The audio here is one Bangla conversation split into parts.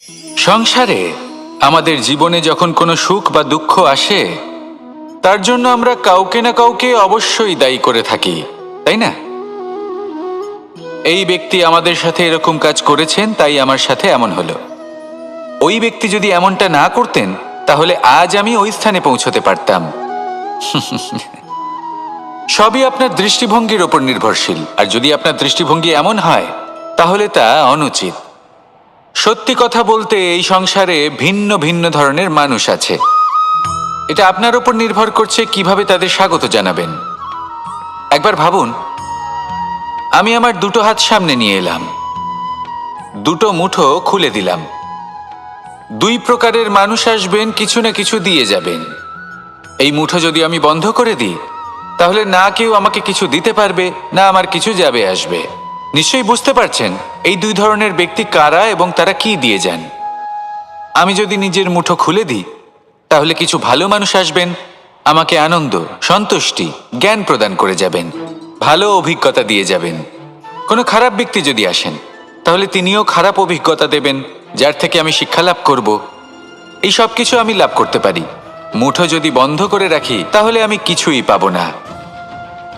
সংসারে আমাদের জীবনে যখন কোনো সুখ বা দুঃখ আসে, তার জন্য আমরা কাউকে না কাউকে অবশ্যই দায়ী করে থাকি, তাই না? এই ব্যক্তি আমাদের সাথে এরকম কাজ করেছেন, তাই আমার সাথে এমন হলো। ওই ব্যক্তি যদি এমনটা না করতেন, তাহলে আজ আমি ওই স্থানে পৌঁছতে পারতাম। সবই আপনার দৃষ্টিভঙ্গির ওপর নির্ভরশীল, আর যদি আপনার দৃষ্টিভঙ্গি এমন হয়, তাহলে তা অনুচিত। সত্যি কথা বলতে, এই সংসারে ভিন্ন ভিন্ন ধরনের মানুষ আছে। এটা আপনার উপর নির্ভর করছে কিভাবে তাদের স্বাগত জানাবেন। একবার ভাবুন, আমি আমার দুটো হাত সামনে নিয়ে এলাম, দুটো মুঠো খুলে দিলাম। দুই প্রকারের মানুষ আসবেন, কিছু না কিছু দিয়ে যাবেন। এই মুঠো যদি আমি বন্ধ করে দিই, তাহলে না কেউ আমাকে কিছু দিতে পারবে, না আমার কিছু যাবে আসবে। নিশ্চয়ই বুঝতে পারছেন এই দুই ধরনের ব্যক্তি কারা এবং তারা কি দিয়ে যান। আমি যদি নিজের মুঠো খুলে দিই, তাহলে কিছু ভালো মানুষ আসবেন, আমাকে আনন্দ, সন্তুষ্টি, জ্ঞান প্রদান করে যাবেন, ভালো অভিজ্ঞতা দিয়ে যাবেন। কোনো খারাপ ব্যক্তি যদি আসেন, তাহলে তিনিও খারাপ অভিজ্ঞতা দেবেন, যার থেকে আমি শিক্ষা লাভ করব। এই সব কিছু আমি লাভ করতে পারি। মুঠো যদি বন্ধ করে রাখি, তাহলে আমি কিছুই পাবো না।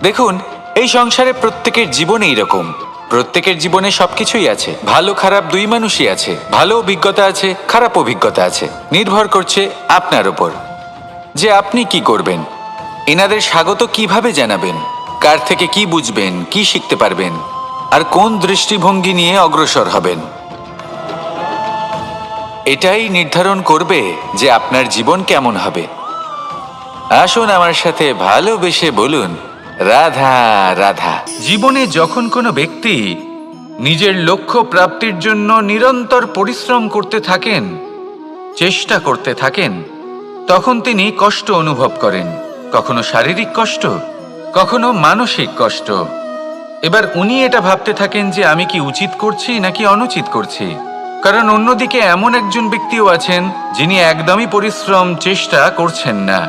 দেখুন, এই সংসারে প্রত্যেকের জীবনে এরকম। প্রত্যেকের জীবনে সবকিছুই আছে, ভালো খারাপ দুই মানুষই আছে। ভালো অভিজ্ঞতা আছে, খারাপ অভিজ্ঞতা আছে। নির্ভর করছে আপনার উপর যে আপনি কি করবেন, এনাদের স্বাগত কিভাবে জানাবেন, কার থেকে কি বুঝবেন, কি শিখতে পারবেন, আর কোন দৃষ্টিভঙ্গি নিয়ে অগ্রসর হবেন। এটাই নির্ধারণ করবে যে আপনার জীবন কেমন হবে। আসুন আমার সাথে ভালোবেসে বলুন, রাধা রাধা। জীবনে যখন কোনো ব্যক্তি নিজের লক্ষ্য প্রাপ্তির জন্য নিরন্তর পরিশ্রম করতে থাকেন, চেষ্টা করতে থাকেন, তখন তিনি কষ্ট অনুভব করেন। কখনো শারীরিক কষ্ট, কখনো মানসিক কষ্ট। এবার উনি এটা ভাবতে থাকেন যে আমি কি উচিত করছি নাকি অনুচিত করছি। কারণ অন্যদিকে এমন একজন ব্যক্তিও আছেন যিনি একদমই পরিশ্রম চেষ্টা করছেন না।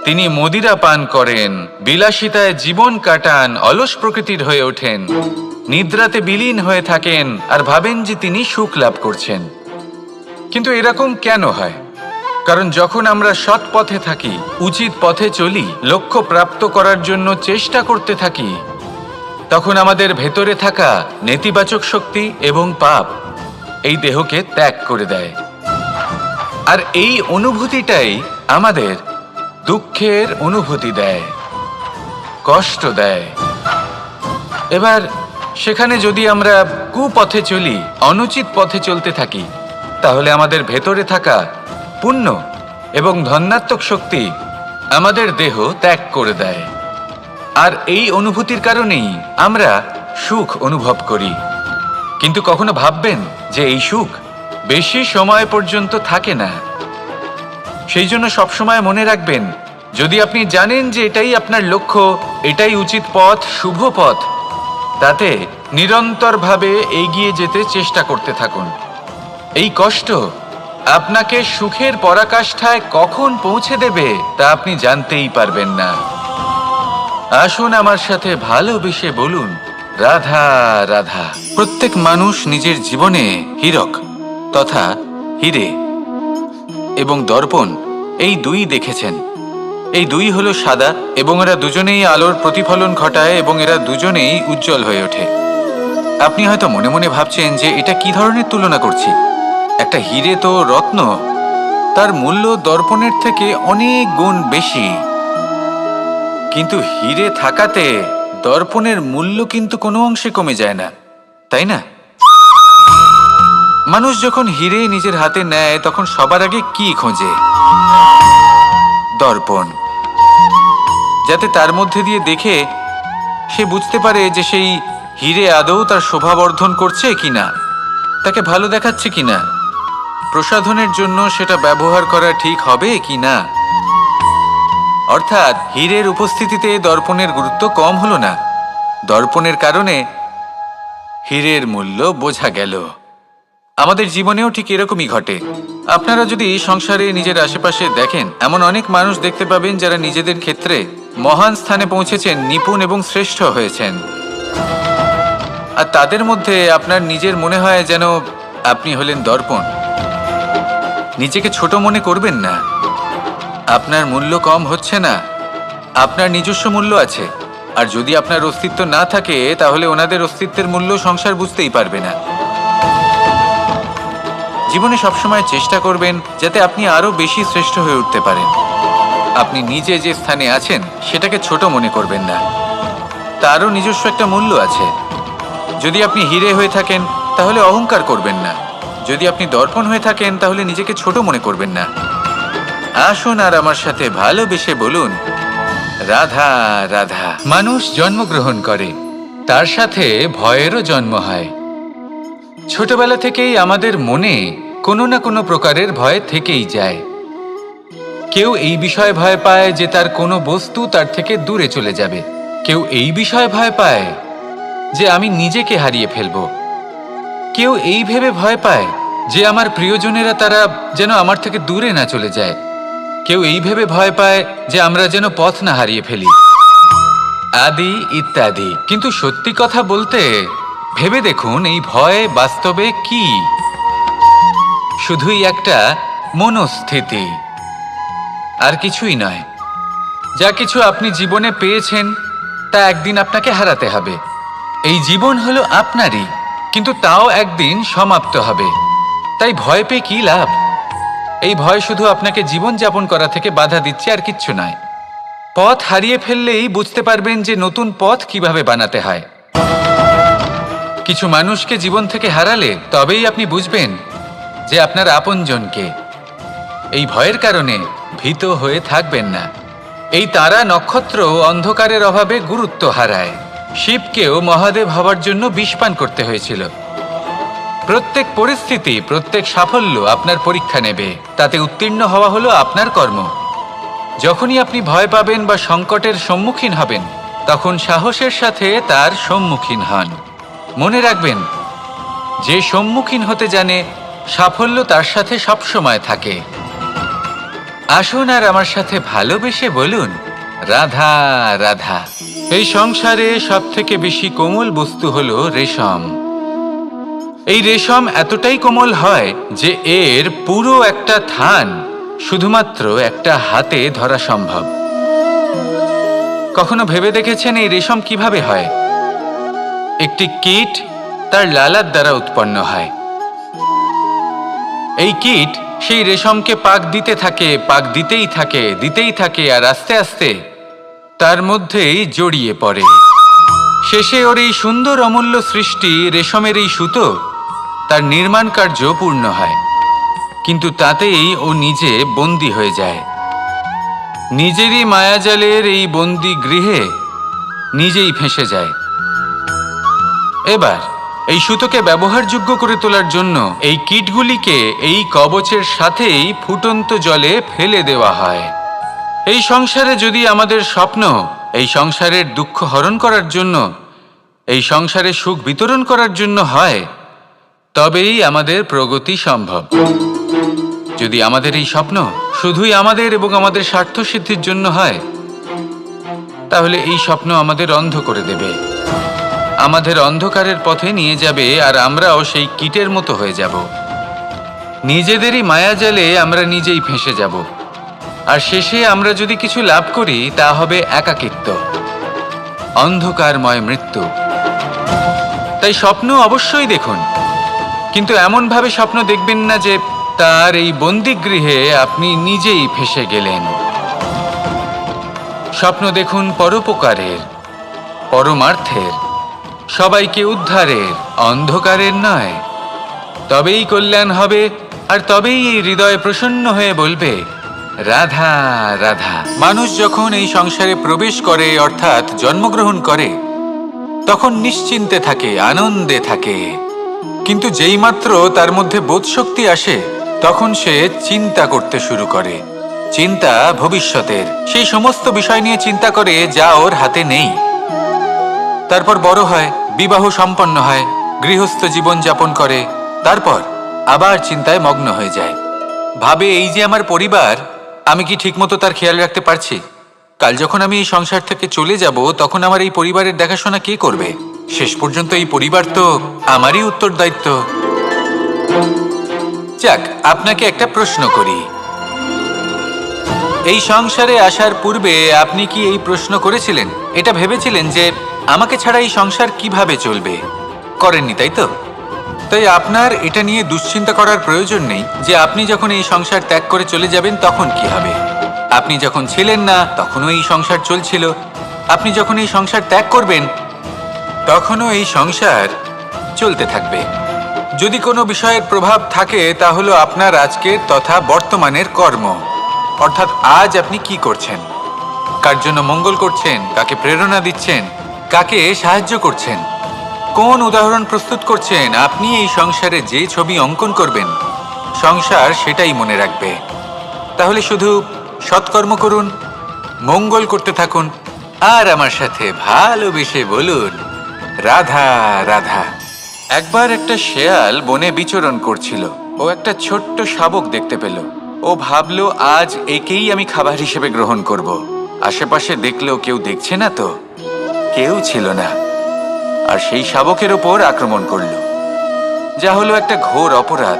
তিনি মদিরা পান করেন, বিলাসিতায় জীবন কাটান, অলস প্রকৃতির হয়ে ওঠেন, নিদ্রাতে বিলীন হয়ে থাকেন আর ভাবেন যে তিনি সুখ লাভ করছেন। কিন্তু এরকম কেন হয়? কারণ যখন আমরা সৎ পথে থাকি, উচিত পথে চলি, লক্ষ্য প্রাপ্ত করার জন্য চেষ্টা করতে থাকি, তখন আমাদের ভেতরে থাকা নেতিবাচক শক্তি এবং পাপ এই দেহকে ত্যাগ করে দেয়। আর এই অনুভূতিটাই আমাদের দুঃখের অনুভূতি দেয়, কষ্ট দেয়। এবার সেখানে যদি আমরা কুপথে চলি, অনুচিত পথে চলতে থাকি, তাহলে আমাদের ভেতরে থাকা পুণ্য এবং ধনাত্মক শক্তি আমাদের দেহ ত্যাগ করে দেয়। আর এই অনুভূতির কারণেই আমরা সুখ অনুভব করি। কিন্তু কখনো ভাববেন যে এই সুখ বেশি সময় পর্যন্ত থাকে না। সেই জন্য সবসময় মনে রাখবেন, যদি আপনি জানেন যে এটাই আপনার লক্ষ্য, এটাই উচিত পথ, শুভ পথ, তাতে নিরন্তরভাবে এগিয়ে যেতে চেষ্টা করতে থাকুন। এই কষ্ট আপনাকে সুখের পরাকাষ্ঠায় কখন পৌঁছে দেবে তা আপনি জানতেই পারবেন না। আসুন আমার সাথে ভালোবেসে বলুন, রাধা রাধা। প্রত্যেক মানুষ নিজের জীবনে হীরক তথা হিরে এবং দর্পণ এই দুই দেখেছেন। এই দুই হলো সাদা এবং এরা দুজনেই আলোর প্রতিফলন ঘটায় এবং এরা দুজনেই উজ্জ্বল হয়ে ওঠে। আপনি হয়তো মনে মনে ভাবছেন যে এটা কি ধরনের তুলনা করছি। একটা হিরে তো রত্ন, তার মূল্য দর্পণের থেকে অনেক গুণ বেশি। কিন্তু হিরে থাকাতে দর্পণের মূল্য কিন্তু কোনো অংশে কমে যায় না, তাই না? মানুষ যখন হিরে নিজের হাতে নেয়, তখন সবার আগে কি খোঁজে? দর্পণ, যাতে তার মধ্যে দিয়ে দেখে সে বুঝতে পারে যে সেই হিরে আদৌ তার শোভাবর্ধন করছে কিনা, তাকে ভালো দেখাচ্ছে কিনা, প্রসাধনের জন্য সেটা ব্যবহার করা ঠিক হবে কিনা। অর্থাৎ হীরের উপস্থিতিতে দর্পণের গুরুত্ব কম হলো না। দর্পণের কারণে হীরের মূল্য বোঝা গেল। আমাদের জীবনেও ঠিক এরকমই ঘটে। আপনারা যদি সংসারে নিজের আশেপাশে দেখেন, এমন অনেক মানুষ দেখতে পাবেন যারা নিজেদের ক্ষেত্রে মহান স্থানে পৌঁছেছেন, নিপুণ এবং শ্রেষ্ঠ হয়েছেন। আর তাদের মধ্যে আপনার নিজের মনে হয় যেন আপনি হলেন দর্পণ। নিজেকে ছোট মনে করবেন না। আপনার মূল্য কম হচ্ছে না, আপনার নিজস্ব মূল্য আছে। আর যদি আপনার অস্তিত্ব না থাকে তাহলে ওনাদের অস্তিত্বের মূল্য সংসার বুঝতেই পারবে না। জীবনে সবসময় চেষ্টা করবেন যাতে আপনি আরো বেশি শ্রেষ্ঠ হয়ে উঠতে পারেন। আপনি নিজে যে স্থানে আছেন সেটাকে ছোট মনে করবেন না, তারও নিজস্ব একটা মূল্য আছে। যদি আপনি হিরে হয়ে থাকেন তাহলে অহংকার করবেন না, যদি আপনি দর্পণ হয়ে থাকেন তাহলে নিজেকে ছোট মনে করবেন না। আসুন আর আমার সাথে ভালোবেসে বলুন, রাধা রাধা। মানুষ জন্মগ্রহণ করে, তার সাথে ভয়েরও জন্ম হয়। ছোটবেলা থেকেই আমাদের মনে কোনো না কোনো প্রকারের ভয় থেকেই যায়। কেউ এই বিষয়ে ভয় পায় যে তার কোনো বস্তু তার থেকে দূরে চলে যাবে। কেউ এই বিষয়ে ভয় পায় যে আমি নিজেকে হারিয়ে ফেলব। কেউ এই ভেবে ভয় পায় যে আমার প্রিয়জনেরা তারা যেন আমার থেকে দূরে না চলে যায়। কেউ এই ভেবে ভয় পায় যে আমরা যেন পথ না হারিয়ে ফেলি, আদি ইত্যাদি। কিন্তু সত্যি কথা বলতে ভেবে দেখুন, এই ভয় বাস্তবে কি? শুধুই একটা মনস্থিতি, আর কিছুই নয়। যা কিছু আপনি জীবনে পেয়েছেন তা একদিন আপনাকে হারাতে হবে। এই জীবন হলো আপনারই, কিন্তু তাও একদিন সমাপ্ত হবে। তাই ভয় পেয়ে কি লাভ? এই ভয় শুধু আপনাকে জীবনযাপন করা থেকে বাধা দিচ্ছে, আর কিচ্ছু নয়। পথ হারিয়ে ফেললেই বুঝতে পারবেন যে নতুন পথ কিভাবে বানাতে হয়। কিছু মানুষকে জীবন থেকে হারালে তবেই আপনি বুঝবেন যে আপনার আপনজনকে। এই ভয়ের কারণে ভীত হয়ে থাকবেন না। এই তারা নক্ষত্র অন্ধকারের অভাবে গুরুত্ব হারায়। শিবকেও মহাদেব হবার জন্য বিষ পান করতে হয়েছিল। প্রত্যেক পরিস্থিতি, প্রত্যেক সাফল্য আপনার পরীক্ষা নেবে, তাতে উত্তীর্ণ হওয়া হলো আপনার কর্ম। যখনই আপনি ভয় পাবেন বা সংকটের সম্মুখীন হবেন, তখন সাহসের সাথে তার সম্মুখীন হন। মনে রাখবেন, যে সম্মুখীন হতে জানে সাফল্য তার সাথে সবসময় থাকে। আসুন আর আমার সাথে ভালোবেসে বলুন, রাধা রাধা। এই সংসারে সব থেকে বেশি কোমল বস্তু হলো রেশম। এই রেশম এতটাই কোমল হয় যে এর পুরো একটা থান শুধুমাত্র একটা হাতে ধরা সম্ভব। কখনো ভেবে দেখেছেন এই রেশম কিভাবে হয়? একটি কীট তার লালার দ্বারা উৎপন্ন হয়। এই কীট সেই রেশমকে পাক দিতে থাকে, পাক দিতেই থাকে, আর আস্তে আস্তে তার মধ্যেই জড়িয়ে পড়ে। শেষে ওর এই সুন্দর অমূল্য সৃষ্টি রেশমের এই সুতো, তার নির্মাণ কার্য পূর্ণ হয়। কিন্তু তাতেই ও নিজে বন্দী হয়ে যায়। নিজেরই মায়াজালের এই বন্দী গৃহে নিজেই ফেঁসে যায়। এবার এই সুতোকে ব্যবহারযোগ্য করে তোলার জন্য এই কীটগুলিকে এই কবচের সাথেই ফুটন্ত জলে ফেলে দেওয়া হয়। এই সংসারে যদি আমাদের স্বপ্ন এই সংসারের দুঃখ হরণ করার জন্য, এই সংসারে সুখ বিতরণ করার জন্য হয়, তবেই আমাদের প্রগতি সম্ভব। যদি আমাদের এই স্বপ্ন শুধুই আমাদের এবং আমাদের স্বার্থ সিদ্ধির জন্য হয়, তাহলে এই স্বপ্ন আমাদের অন্ধ করে দেবে, আমাদের অন্ধকারের পথে নিয়ে যাবে, আর আমরাও সেই কীটের মতো হয়ে যাব। নিজেদেরই মায়াজালে আমরা নিজেই ফেঁসে যাব, আর শেষে আমরা যদি কিছু লাভ করি তা হবে একাকিত্ব, অন্ধকারময় মৃত্যু। তাই স্বপ্ন অবশ্যই দেখুন, কিন্তু এমনভাবে স্বপ্ন দেখবেন না যে তার এই বন্দিগৃহে আপনি নিজেই ফেঁসে গেলেন। স্বপ্ন দেখুন পরোপকারের, পরমার্থের, সবাইকে উদ্ধারের, অন্ধকারের নয়। তবেই কল্যাণ হবে, আর তবেই এই হৃদয় প্রসন্ন হয়ে বলবে, রাধা রাধা। মানুষ যখন এই সংসারে প্রবেশ করে, অর্থাৎ জন্মগ্রহণ করে, তখন নিশ্চিন্তে থাকে, আনন্দে থাকে। কিন্তু যেই মাত্র তার মধ্যে বোধশক্তি আসে, তখন সে চিন্তা করতে শুরু করে। চিন্তা ভবিষ্যতের, সেই সমস্ত বিষয় নিয়ে চিন্তা করে যা ওর হাতে নেই। তারপর বড় হয়, বিবাহ সম্পন্ন হয়, গৃহস্থ জীবন যাপন করে, তারপর আবার চিন্তায় মগ্ন হয়ে যায়। ভাবে, এই যে আমার পরিবার, আমি কি ঠিকমতো তার খেয়াল রাখতে পারছি? কাল যখন আমি এই সংসার থেকে চলে যাব, তখন আমার এই পরিবারের দেখাশোনা কে করবে? শেষ পর্যন্ত এই পরিবার তো আমারই উত্তরদায়িত্ব। যাক, আপনাকে একটা প্রশ্ন করি। এই সংসারে আসার পূর্বে আপনি কি এই প্রশ্ন করেছিলেন, এটা ভেবেছিলেন যে আমাকে ছাড়া এই সংসার কিভাবে চলবে? করেননি, তাই তো? তাই আপনার এটা নিয়ে দুশ্চিন্তা করার প্রয়োজন নেই যে আপনি যখন এই সংসার ত্যাগ করে চলে যাবেন তখন কি হবে। আপনি যখন ছিলেন না তখনও এই সংসার চলছিল, আপনি যখন এই সংসার ত্যাগ করবেন তখনও এই সংসার চলতে থাকবে। যদি কোনো বিষয়ের প্রভাব থাকে তা হলো আপনার আজকের তথা বর্তমানের কর্ম, অর্থাৎ আজ আপনি কি করছেন, কার জন্য মঙ্গল করছেন, কাকে প্রেরণা দিচ্ছেন, কাকে সাহায্য করছেন, কোন উদাহরণ প্রস্তুত করছেন। আপনি এই সংসারে যে ছবি অঙ্কন করবেন সংসার সেটাই মনে রাখবে। তাহলে শুধু সৎকর্ম করুন, মঙ্গল করতে থাকুন, আর আমার সাথে ভালোবেসে বলুন রাধা রাধা। একবার একটা শেয়াল বনে বিচরণ করছিল। ও একটা ছোট্ট শাবক দেখতে পেল। ও ভাবলো আজ একেই আমি খাবার হিসেবে গ্রহণ করব। আশেপাশে দেখলেও কেউ দেখছে না তো, কেউ ছিল না, আর সেই শাবকের ওপর আক্রমণ করলো, যা হলো একটা ঘোর অপরাধ।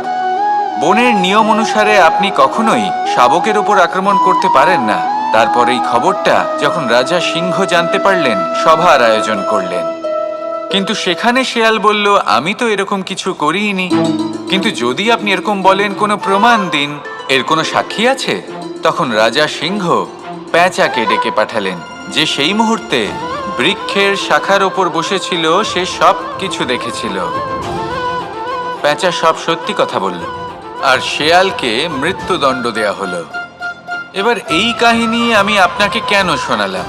বনের নিয়ম অনুসারে আপনি কখনোই শাবকের ওপর আক্রমণ করতে পারেন না। তারপর এই খবরটা যখন রাজা সিংহ জানতে পারলেন, সভার আয়োজন করলেন। কিন্তু সেখানে শেয়াল বলল, আমি তো এরকম কিছু করিনি। কিন্তু যদি আপনি এরকম বলেন, কোনো প্রমাণ দিন, এর কোনো সাক্ষী আছে? তখন রাজা সিংহ পেঁচাকে ডেকে পাঠালেন, যে সেই মুহূর্তে বৃক্ষের শাখার ওপর বসেছিল, সে সব কিছু দেখেছিল। পেঁচা সব সত্যি কথা বলল, আর শেয়ালকে মৃত্যুদণ্ড দেয়া হলো। এবার এই কাহিনী আমি আপনাকে কেন শোনালাম?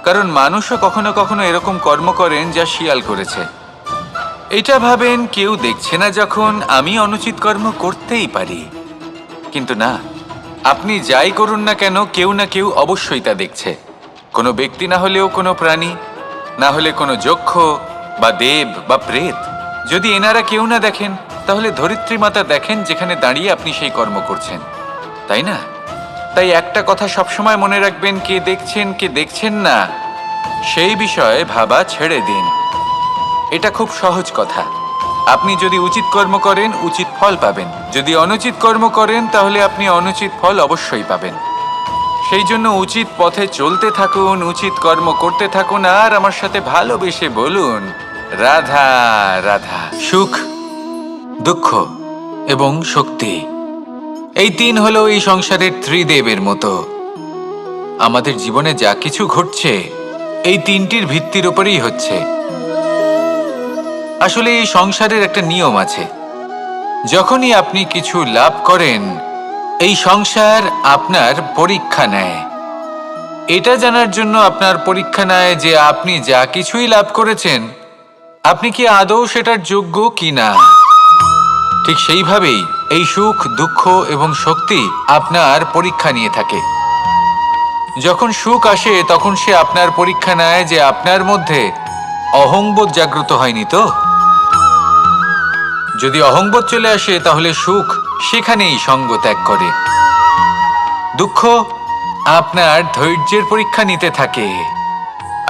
কারণ মানুষও কখনো কখনো এরকম কর্ম করেন যা শিয়াল করেছে। এটা ভাবেন কেউ দেখছে না, যখন আমি অনুচিত কর্ম করতেই পারি। কিন্তু না, আপনি যাই করুন না কেন, কেউ না কেউ অবশ্যই তা দেখছে। কোনো ব্যক্তি না হলেও কোনো প্রাণী, না হলে কোনো যক্ষ বা দেব বা প্রেত। যদি এনারা কেউ না দেখেন, তাহলে ধরিত্রী মাতা দেখেন, যেখানে দাঁড়িয়ে আপনি সেই কর্ম করছেন, তাই না? তাই একটা কথা সবসময় মনে রাখবেন, কে দেখছেন কে দেখছেন না সেই বিষয়ে ভাবা ছেড়ে দিন। এটা খুব সহজ কথা। আপনি যদি উচিত কর্ম করেন, উচিত ফল পাবেন। যদি অনুচিত কর্ম করেন, তাহলে আপনি অনুচিত ফল অবশ্যই পাবেন। সেই জন্য উচিত পথে চলতে থাকুন, উচিত কর্ম করতে থাকুন, আর আমার সাথে ভালোবেসে বলুন রাধা রাধা। সুখ, দুঃখ এবং শক্তি, এই তিন হলো এই সংসারের ত্রিদেবের মতো। আমাদের জীবনে যা কিছু ঘটছে এই তিনটির ভিত্তির উপরেই হচ্ছে। আসলে এই সংসারের একটা নিয়ম আছে, যখনই আপনি কিছু লাভ করেন, এই সংসার আপনার পরীক্ষা নেয়। এটা জানার জন্য আপনার পরীক্ষা নেয় যে আপনি যা কিছুই লাভ করেছেন, আপনি কি আদৌ সেটার যোগ্য কিনা। ঠিক সেইভাবেই এই সুখ, দুঃখ এবং শক্তি আপনার পরীক্ষা নিয়ে থাকে। যখন সুখ আসে তখন সে আপনার পরীক্ষা নেয় যে আপনার মধ্যে অহংবোধ জাগ্রত হয়নি তো। যদি অহংবোধ চলে আসে, তাহলে সুখ সেখানেই সঙ্গ ত্যাগ করে। দুঃখ আপনার ধৈর্যের পরীক্ষা নিতে থাকে,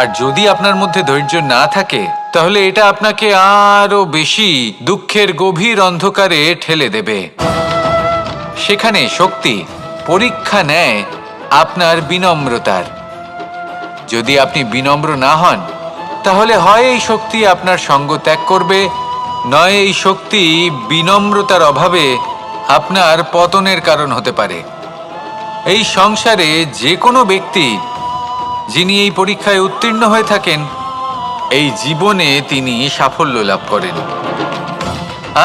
আর যদি আপনার মধ্যে ধৈর্য না থাকে, তাহলে এটা আপনাকে আরো বেশি দুঃখের গভীর অন্ধকারে ঠেলে দেবে। সেখানে শক্তি পরীক্ষা নেয় আপনার বিনম্রতার। যদি আপনি বিনম্র না হন, তাহলে হয় এই শক্তি আপনার সঙ্গ ত্যাগ করবে, নয় এই শক্তি বিনম্রতার অভাবে আপনার পতনের কারণ হতে পারে। এই সংসারে যে কোনো ব্যক্তি যিনি এই পরীক্ষায় উত্তীর্ণ হয়ে থাকেন, এই জীবনে তিনি সাফল্য লাভ করেন।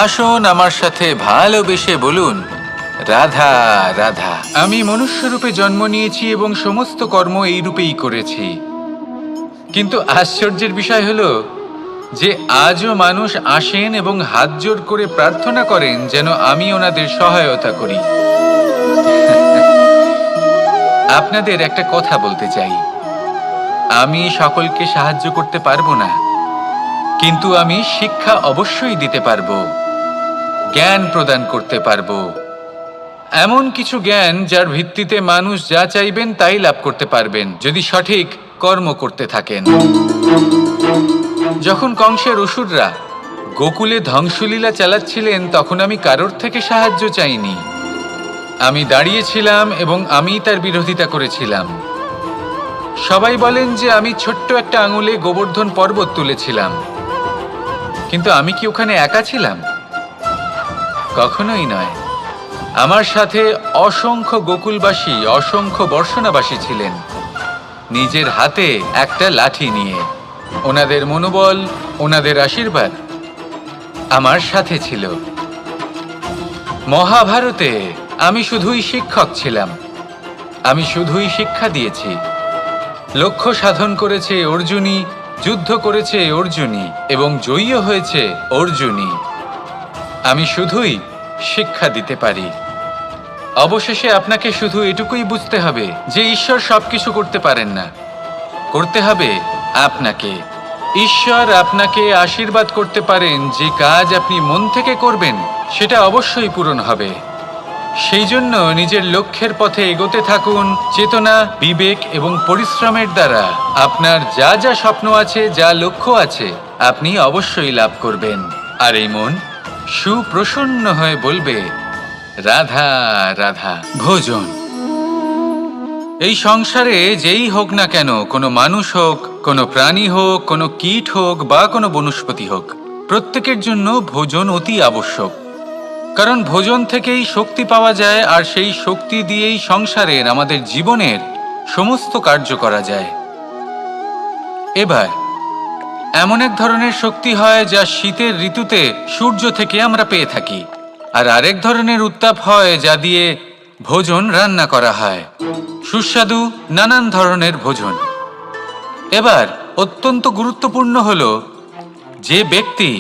আসুন আমার সাথে ভালোবেসে বলুন রাধা রাধা। আমি মনুষ্য রূপে জন্ম নিয়েছি এবং সমস্ত কর্ম এই রূপেই করেছি। কিন্তু আশ্চর্যের বিষয় হলো যে আজও মানুষ আসেন এবং হাত জোড় করে প্রার্থনা করেন যেন আমি ওনাদের সহায়তা করি। আপনাদের একটা কথা বলতে চাই, আমি সকলকে সাহায্য করতে পারবো না, কিন্তু আমি শিক্ষা অবশ্যই দিতে পারবো, জ্ঞান প্রদান করতে পারবো। এমন কিছু জ্ঞান যার ভিত্তিতে মানুষ যা চাইবেন তাই লাভ করতে পারবেন, যদি সঠিক কর্ম করতে থাকেন। যখন কংসের অসুররা গোকুলে ধ্বংসলীলা চালাচ্ছিলেন তখন আমি কারোর থেকে সাহায্য চাইনি। আমি দাঁড়িয়েছিলাম এবং আমি তার বিরোধিতা করেছিলাম। সবাই বলেন যে আমি ছোট্ট একটা আঙুলে গোবর্ধন পর্বত তুলেছিলাম, কিন্তু আমি কি ওখানে একা ছিলাম? কখনোই নয়। আমার সাথে অসংখ্য গোকুলবাসী, অসংখ্য বর্ষণাবাসী ছিলেন, নিজের হাতে একটা লাঠি নিয়ে। ওনাদের মনোবল, ওনাদের আশীর্বাদ আমার সাথে ছিল। মহাভারতে আমি শুধুই শিক্ষক ছিলাম, আমি শুধুই শিক্ষা দিয়েছি। লক্ষ্য সাধন করেছে অর্জুনই, যুদ্ধ করেছে অর্জুনই এবং জয়ীও হয়েছে অর্জুনই। আমি শুধুই শিক্ষা দিতে পারি। অবশেষে আপনাকে শুধু এটুকুই বুঝতে হবে যে ঈশ্বর সবকিছু করতে পারেন না, করতে হবে আপনাকে। ঈশ্বর আপনাকে আশীর্বাদ করতে পারেন যে কাজ আপনি মন থেকে করবেন সেটা অবশ্যই পূরণ হবে। সেই জন্য নিজের লক্ষ্যের পথে এগোতে থাকুন। চেতনা, বিবেক এবং পরিশ্রমের দ্বারা আপনার যা যা স্বপ্ন আছে, যা লক্ষ্য আছে, আপনি অবশ্যই লাভ করবেন। আর এই মন সুপ্রসন্ন হয়ে বলবে, রাধা রাধা। ভোজন। এই সংসারে যেই হোক না কেন, কোনো মানুষ হোক, কোনো প্রাণী হোক, কোনো কীট হোক বা কোনো বনস্পতি হোক, প্রত্যেকের জন্য ভোজন অতি আবশ্যক। কারণ ভোজন থেকেই শক্তি পাওয়া যায়, আর সেই শক্তি দিয়েই সংসারের, আমাদের জীবনের সমস্ত কার্য করা যায়। এবার এমন এক ধরনের শক্তি হয় যা শীতের ঋতুতে সূর্য থেকে আমরা পেয়ে থাকি, আর আরেক ধরনের উত্তাপ হয় যা দিয়ে ভোজন রান্না করা হয়, সুস্বাদু নানান ধরনের ভোজন। এবার অত্যন্ত গুরুত্বপূর্ণ হলো যে ব্যক্তি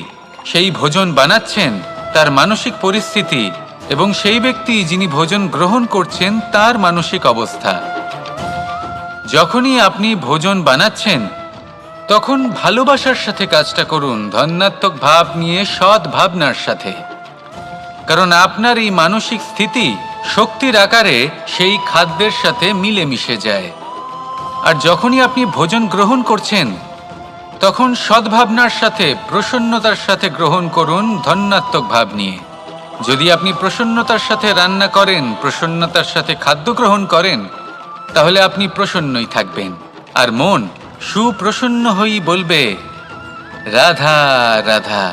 সেই ভোজন বানাচ্ছেন তার মানসিক পরিস্থিতি এবং সেই ব্যক্তি যিনি ভোজন গ্রহণ করছেন তার মানসিক অবস্থা। যখনই আপনি ভোজন বানাচ্ছেন তখন ভালোবাসার সাথে কাজটা করুন, ধন্যাত্মক ভাব নিয়ে, সৎ ভাবনার সাথে। কারণ আপনার এই মানসিক স্থিতি শক্তির আকারে সেই খাদ্যের সাথে মিলেমিশে যায়। আর যখনই আপনি ভোজন গ্রহণ করছেন তখন সদ্ভাবনার সাথে, প্রসন্নতার সাথে গ্রহণ করুন, ধন্যাত্মক ভাব নিয়ে। যদি আপনি প্রসন্নতার সাথে রান্না করেন, প্রসন্নতার সাথে খাদ্য গ্রহণ করেন, তাহলে আপনি প্রসন্নই থাকবেন। আর মন সুপ্রসন্ন হয়েই বলবে, রাধা রাধা।